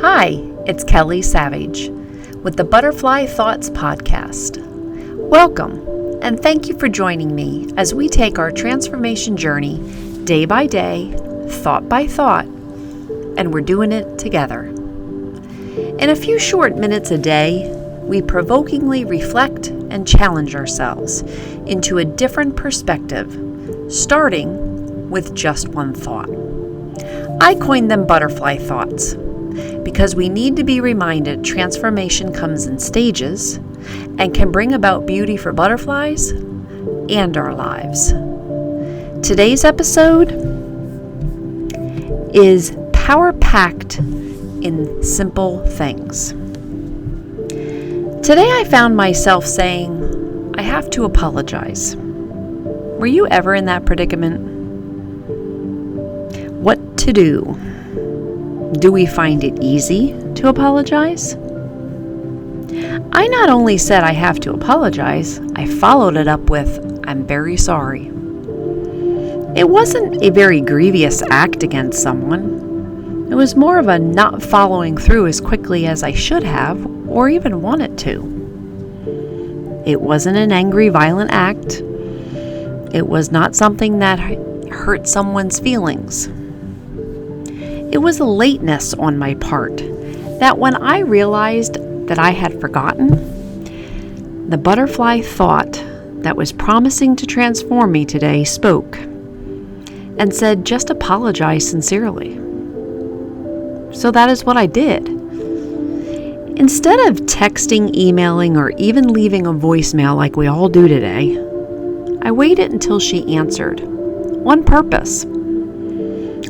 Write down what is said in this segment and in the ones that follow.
Hi, it's Kelly Savage with the Butterfly Thoughts Podcast. Welcome, and thank you for joining me as we take our transformation journey day by day, thought by thought, and we're doing it together. In a few short minutes a day, we provokingly reflect and challenge ourselves into a different perspective, starting with just one thought. I coined them butterfly thoughts because we need to be reminded transformation comes in stages and can bring about beauty for butterflies and our lives. Today's episode is power-packed in simple things. Today I found myself saying, I have to apologize. Were you ever in that predicament? What to do? Do we find it easy to apologize? I not only said I have to apologize, I followed it up with, I'm very sorry. It wasn't a very grievous act against someone. It was more of a not following through as quickly as I should have or even wanted to. It wasn't an angry, violent act. It was not something that hurt someone's feelings. It was a lateness on my part that when I realized that I had forgotten, the butterfly thought that was promising to transform me today spoke and said, just apologize sincerely. So that is what I did. Instead of texting, emailing, or even leaving a voicemail like we all do today, I waited until she answered. One purpose.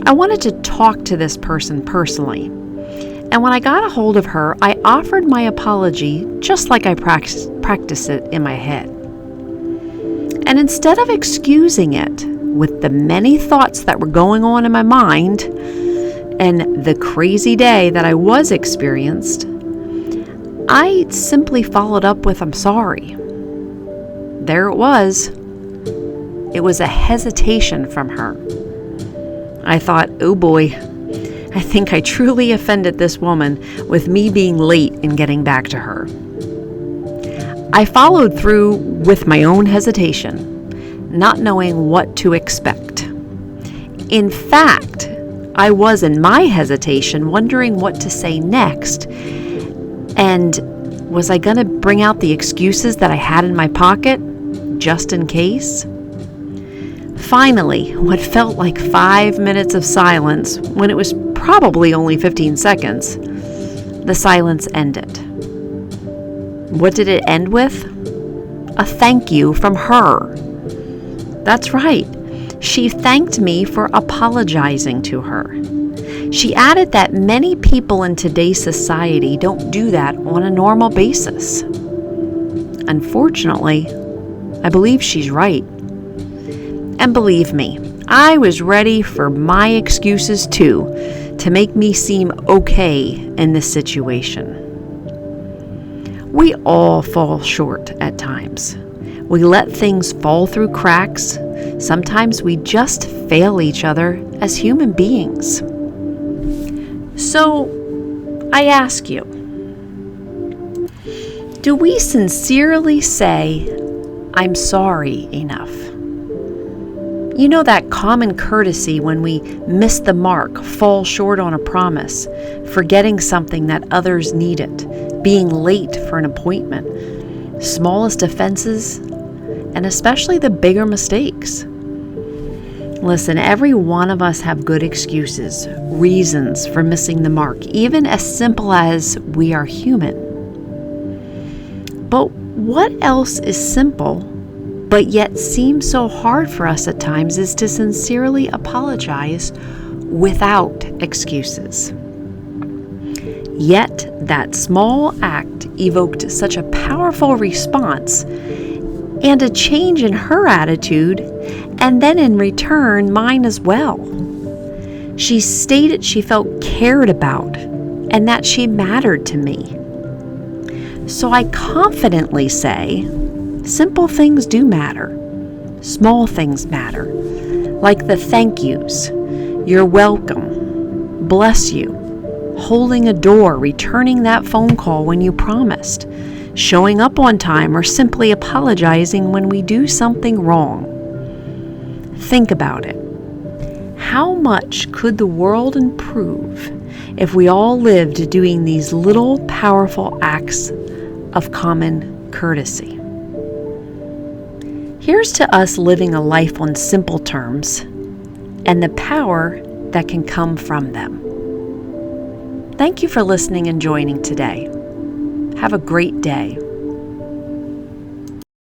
I wanted to talk to this person personally. And when I got a hold of her, I offered my apology just like I practiced it in my head. And instead of excusing it with the many thoughts that were going on in my mind and the crazy day that I was experienced, I simply followed up with, I'm sorry. There it was. It was a hesitation from her. I thought, oh boy, I think I truly offended this woman with me being late in getting back to her. I followed through with my own hesitation, not knowing what to expect. In fact, I was in my hesitation wondering what to say next. And was I going to bring out the excuses that I had in my pocket just in case? Finally, what felt like 5 minutes of silence, when it was probably only 15 seconds, the silence ended. What did it end with? A thank you from her. That's right. She thanked me for apologizing to her. She added that many people in today's society don't do that on a normal basis. Unfortunately, I believe she's right. And believe me, I was ready for my excuses too, to make me seem okay in this situation. We all fall short at times. We let things fall through cracks. Sometimes we just fail each other as human beings. So, I ask you, do we sincerely say, I'm sorry enough? You know, that common courtesy when we miss the mark, fall short on a promise, forgetting something that others needed, being late for an appointment, smallest offenses, and especially the bigger mistakes. Listen, every one of us have good excuses, reasons for missing the mark, even as simple as we are human. But what else is simple but yet seems so hard for us at times is to sincerely apologize without excuses. Yet that small act evoked such a powerful response and a change in her attitude, and then in return mine as well. She stated she felt cared about and that she mattered to me. So I confidently say, simple things do matter. Small things matter, like the thank yous, you're welcome, bless you, holding a door, returning that phone call when you promised, showing up on time, or simply apologizing when we do something wrong. Think about it. How much could the world improve if we all lived doing these little powerful acts of common courtesy? Here's to us living a life on simple terms and the power that can come from them. Thank you for listening and joining today. Have a great day.